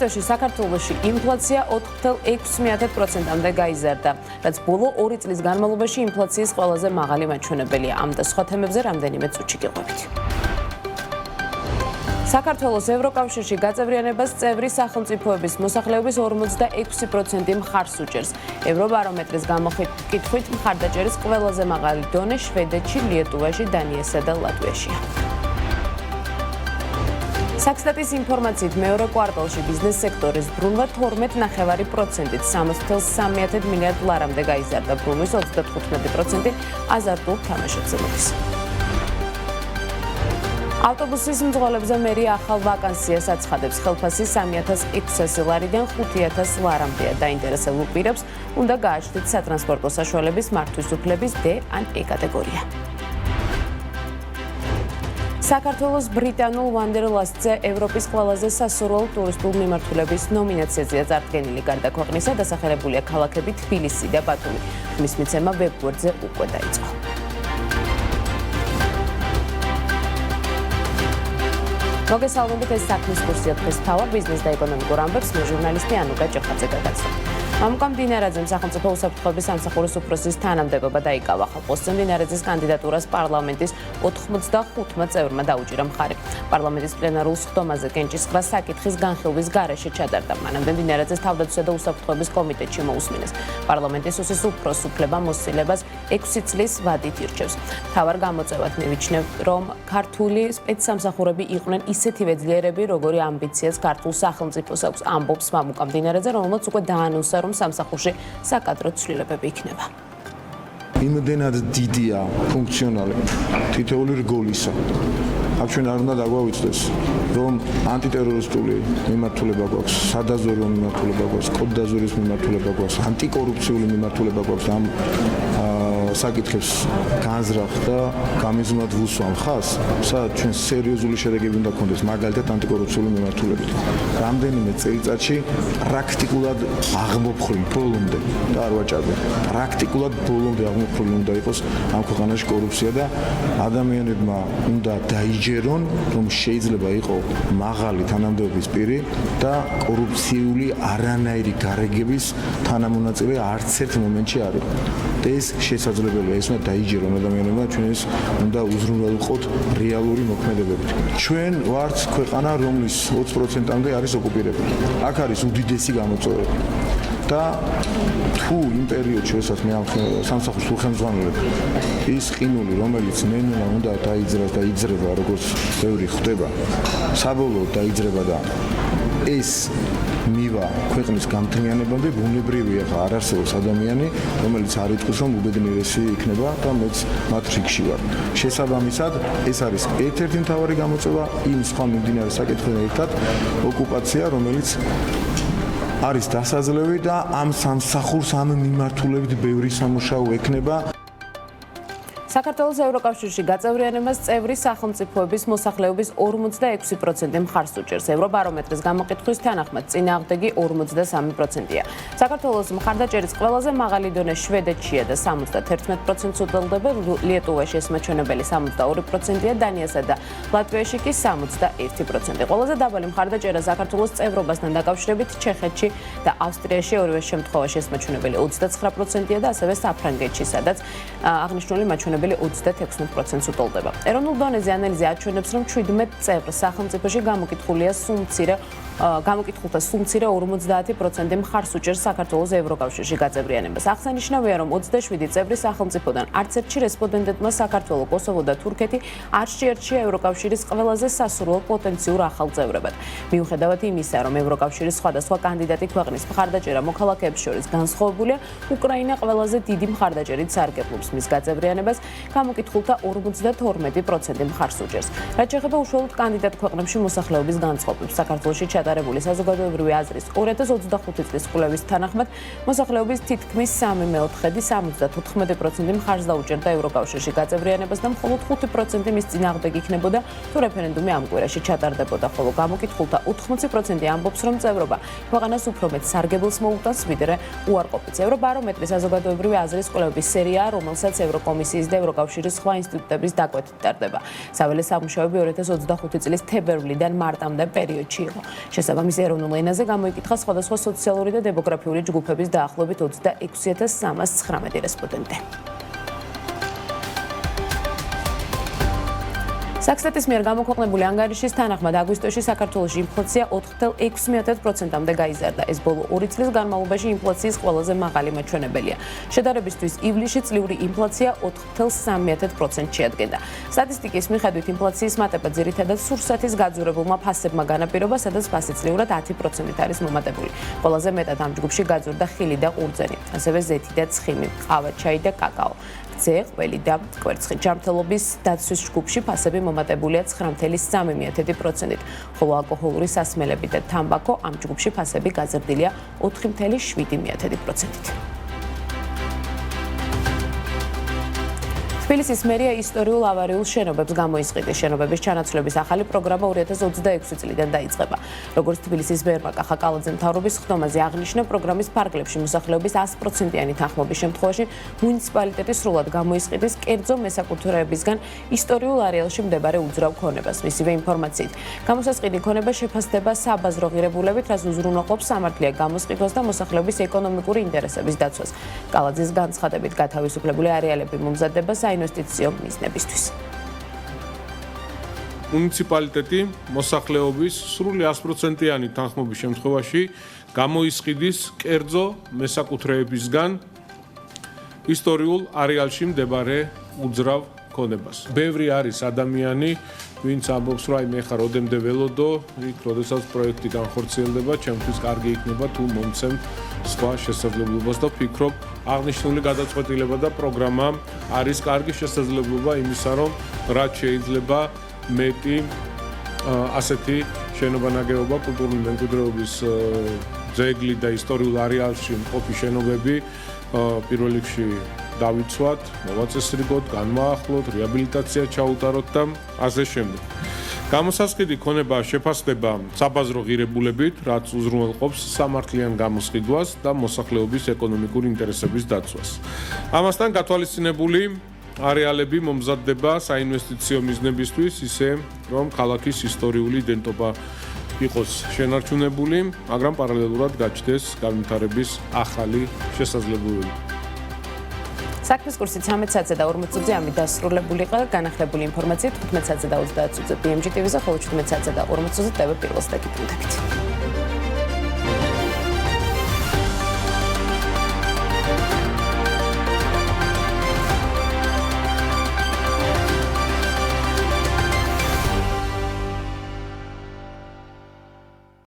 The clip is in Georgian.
აგვისტოში საქართველოში ინფლაცია 4.6%-მდე გაიზარდა, რაც ბოლო 2 წლის განმავლობაში ინფლაციის ყველაზე მაღალი მაჩვენებელია. ამ და სხვა თემებზე რამდენიმე წუთში გიყვებით. საქართველოს ევროკავშირში გაწევრიანებას წევრი სახელმწიფოების მოსახლეობის 46% მხარს უჭერს. ევრობარომეტრის გამოკითხვით მხარდაჭერის ყველაზე მაღალი დონე შვედეთში, ლიეტუვაში, დანიასა და ლატვიაშია. საქსტატის ინფორმაციით მეორე კვარტალში ბიზნეს სექტორის ბრუნვა 12.5%-ით 60.3 მილიარდ ლარამდე გაიზარდა, ბრუნვის 35% აზარტულ თამაშებზე მოდის. ავტობუსის მძღოლებზე მერია ახალ ვაკანსიას აცხადებს. ხელფასი 3.600 ლარიდან 5.000 ლარამდეა. დაინტერესებულ პირებს უნდა გააჩნდეთ სატრანსპორტო საშუალების მართვის უფლების D ან E კატეგორია. საქართველოს ბრიტანულ ვანდერლასტზე ევროპის ყველაზე სასურველ ტურისტულ მიმართულების ნომინაციაზეა წარდგენილი. გარდა ქვეყნისა დასახელებულია ქალაქები თბილისი და ბათუმი. მის მიცემა ვებგვერდზე უკვე დაიწყო. მოგესალმებით, ეს საქმის კურსია დღეს თავარ ბიზნეს და ეკონომიკურ ამბებს მე ჟურნალისტი ანუკა ჭეხაძე გადაცემ. მამუკა მდინარაძემ სახელმწიფო უსაფრთხოების სამსახურის უფროსის თანამდებობა დაიკავა. ხალხოსზე მდინარაძის კანდიდატურას პარლამენტის 85 წევრმა დაუჭირა მხარი. პარლამენტის პლენარულ სხდომაზე კენჭისყრა საკითხის განხილვის გარეშე ჩატარდა. მანამდე მდინარაძეს თავდაცვისა და უსაფრთხოების კომიტეტში მოусმინეს. პარლამენტის უსის უფროს უფლება მოსილებას 6 წლის ვადით ირჩევს. თავარ გამოწევად მივიჩნევ, რომ ქართული სპეცსამსახურები იყვნენ ისეთივე ძლიერები, როგორი ამბიციას ქართულ სახელმწიფოს აქვს, ამბობს მამუკა მდინარაძე, რომელმაც უკვე დაანონსა, რომ სამსახურში საკადრო ცვლილებები იქნება. იმდენად დიდია ფუნქციონალი თითოეული რგოლისა. აქ ჩვენ არ უნდა დაგვავიწყდეს, რომ ანტიტერორისტული მიმართულება გვაქვს, სადაზვერვო მიმართულება გვაქვს, კოდდაზვერის მიმართულება გვაქვს, ანტიკორუფციული მიმართულება გვაქვს. ამ საკითხებს განზრახ და გამიზნულად ვუსვამ ხას, სადაც ჩვენ სერიოზული შედეგები უნდა გქონდეს, მაგალითად ანტიკორუფციული მიმართულებით. რამდენიმე წელიწადში პრაქტიკულად აღმოფხვრილი ბოლომდე და არ ვაჭარბე. პრაქტიკულად ბოლომდე აღმოფხვრილი უნდა იყოს ამ ქვეყანაში კორუფცია და ადამიანებმა უნდა დაიჯერონ, რომ შეიძლება იყო მაღალი თანამდებობის პირი და კორუფციული არანაირი გარეგების თანამონაწილე არც ერთ მომენტში არ იყო. და ეს შესაძლებელია, ეს უნდა დაიჯერონ ადამიანებმა, ჩვენ ეს უნდა უზრუნველყოთ რეალური მოქმედებებით. ჩვენ ვართ ქვეყანა, რომლის 20%-მდე არის ოკუპირებული. აქ არის უდიდესი გამოწვევები. და თუ იმ პერიოდში, როდესაც მე ამ სამსახურს უხელმძღვანელობ, ის ყინული, რომელიც ნენა უნდა დაიძრას და იძრება, როგორც ბევრი ხვდება, საბოლოოდ დაიძრება და ეს მივა ქვეყნის გამთლიანებამდე ბუნებრივია, ხა არ არსებობს ადამიანი, რომელიც არ იტყვის, რომ უბედნიერესი იქნება და მეც მათ რიგში ვარ. შესაბამისად, ეს არის ერთ-ერთი მთავარი გამოწვევა იმ სხვა მიმდინარე საკითხთან ერთად, ოკუპაცია, რომელიც არის დასაძლევი და ამ სამსახურს ამ მიმართულებით ბევრი სამუშაო ექნება. საქართველოს ევროკავშირში გაწევრიანებას წევრი სახელმწიფოების მოსახლეობის 46% მხარს უჭერს. ევრობარომეტრის გამოკითხვის თანახმად წინააღმდეგი 43%-ია. საქართველოს მხარდაჭერის ყველაზე მაღალი დონე შვედეთშია და 71%-ს უდელდება, ლიეტუვაში ეს მაჩვენებელი 62%-ია, დანიასა და ლატვიაში კი 61%. ყველაზე დაბალი მხარდაჭერა საქართველოს წევრობასთან დაკავშირებით ჩეხეთში და ავსტრიაში ორივე შემთხვევაში ეს მაჩვენებელი 29%-ია და ასევე საფრანგეთში, სადაც აღნიშნული მაჩვენებელი 36%-ს უტოლდება. ეროვნულ დონეზე ანალიზი აჩვენებს, რომ 17 წევრ სახელმწიფოში გამოკითხულთა სულ მცირე 50% მხარს უჭერს საქართველოს ევროკავშირში გაწევრიანებას. აღსანიშნავია, რომ 27 წევრი სახელმწიფოდან არც ერთში რესპონდენტებმა საქართველო, კოსოვო და თურქეთი არ შეერჩია ევროკავშირის ყველაზე სასურველ პოტენციურ ახალ წევრებად. მიუხედავად იმისა, რომ ევროკავშირის სხვადასხვა კანდიდატი ქვეყნის მხარდაჭერა მოქალაქეებს შორის განსხვავებულია, უკრაინა ყველაზე დიდი მხარდაჭერით სარგებლობს მის გაწევრიანებას, გამოკითხულთა 52% მხარს უჭერს. რაც შეეხება უშუალოდ კანდიდატ ქვეყნებში მოსახლეობის განწყობებს, საქართველოში ჩატარებული საზოგადოებრივი აზრის 2025 წლის კვლევის თანახმად მოსახლეობის თითქმის 3/4, 74% მხარს დაუჭერდა ევროკავშირში გაწევრიანებას და მხოლოდ 5% მის წინააღმდეგ იქნებოდა თუ რეფერენდუმი ამ კვირაში ჩატარდებოდა, ხოლო გამოკითხულთა 80% ამბობს, რომ წევრობა ქვეყანას უფრო მეტ სარგებელს მოუტანს, ვიდრე უარყოფითს. ევრობარომეტრის საზოგადოებრივი აზრის კვლევების სერია, რომელსაც ევროკომისიის და ევროკავშირის სხვა ინსტიტუტების დაკვეთით ტარდება. საველე სამუშაოები 2025 წლის თებერვლიდან მარტამდე პერიოდში იყო. შესაბამის ეროვნულ ენაზე გამოიკითხა სხვადასხვა სოციალური და დემოგრაფიული ჯგუფების დაახლოებით 26319 რესპონდენტი. საქსტატის მიერ გამოქვეყნებული ანგარიშის თანახმად აგვისტოში საქართველოში ინფლაცია 4.6%-მდე გაიზარდა. ეს ბოლო 2 წლის განმავლობაში ინფლაციის ყველაზე მაღალი მაჩვენებელია. შედარებისთვის ივლისში წლიური ინფლაცია 4.3%-ს შეადგენდა. სტატისტიკის მიხედვით ინფლაციის მატება ძირითადად სურსათის გაძვირებულმა ფასებმა განაპირობა, სადაც ფასი წლიურად 10%-ით არის მომატებული. ყველაზე მეტად ამ ჯგუფში გაძვირდა ხილი და ყურძენი, ასევე ზეთი და ცხიმი, ყავა, ჩაი და კაკაო. ძე, ყველი და კვერცხი. ჯანმრთელობის დაცვის ჯგუფში ფასები მომატებულია 9.3%-ით, ხოლო ალკოჰოლური სასმელები და თამბაქო ამ ჯგუფში ფასები გაზრდილია 4.7%-ით. თბილისის მერია ისტორიულ ავარიულ შენობებს გამოისყიდის. შენობების ჩანაცვლების ახალი პროგრამა 2026 წლიდან დაიწყება. როგორც თბილისის მერმა კახა კალაძემ მთავრობის ხდომაზე აღნიშნა, პროგრამის ფარგლებში მოსახლეობის 100%-იანი თანხმობის შემთხვევაში მუნიციპალიტეტი სრულად გამოისყიდის კერძო მესაკუთრეებისგან ისტორიულ არეალში მდებარე უძრავ ქონებას. მისივე ინფორმაციით, გამოსასყიდი ქონება შეფასდება საბაზრო ღირებულებით, რაც უზრუნველყოფს სამართლიან გამოსყიდვას და მოსახლეობის ეკონომიკური ინტერესების დაცვას. კალაძის განცხადებით, გათავისუფლებული არეალები მომზადდება საინვესტიციო მიზნებისთვის. მუნიციპალიტეტი მოსახლეობის სრული 100%-იანი თანხმობის შემთხვევაში გამოისყიდის კერძო მესაკუთრეებისგან ისტორიულ არეალში მდებარე უძრავ ქონებას. ბევრი არის ადამიანი, ვინც ამბობს, რომ მე ხარ ოდემდე ველოდო, იქ როდესაც პროექტი განხორციელდება, ჩემთვის კარგი იქნება თუ მომცემ სხვა შესაძლებლობას და ვფიქრობ, აღნიშნული გადაწყვეტილება და პროგრამა არის კარგი შესაძლებლობა იმისა, რომ რაც შეიძლება მეტი ასეთი შენობა-ნაგებობა კულტურული მემკვიდრეობის ძეგლი და ისტორიულ არეალში მყოფი შენობები პირველ რიგში დავიცვათ, მოვაწესრიგოთ, განვაახლოთ, რეაბილიტაცია ჩაუტაროთ და ასე შემდეგ. გამოსასყიდი ქონება შეფასდება საბაზრო ღირებულებით, რაც უზრუნველყოფს სამართლიან გამოსყიდვას და მოსახლეობის ეკონომიკური ინტერესების დაცვას. ამასთან გათვალისწინებული არეალები მომზადდება საინვესტიციო მიზნებისთვის, ისე რომ ქალაქის ისტორიული იდენტობა იყოს შენარჩუნებული, მაგრამ პარალელურად გაჩნდეს განვითარების ახალი შესაძლებლობები. საქმის კურსი 13 საათზე და 40 წუთზე ამით დასრულებული იყო. განახლებული ინფორმაცია 15 საათზე და 30 წუთზე BMG TV-ზე, ხოლო 17 საათზე და 40 წუთზე TV პირველს დაგიბრუნდებით.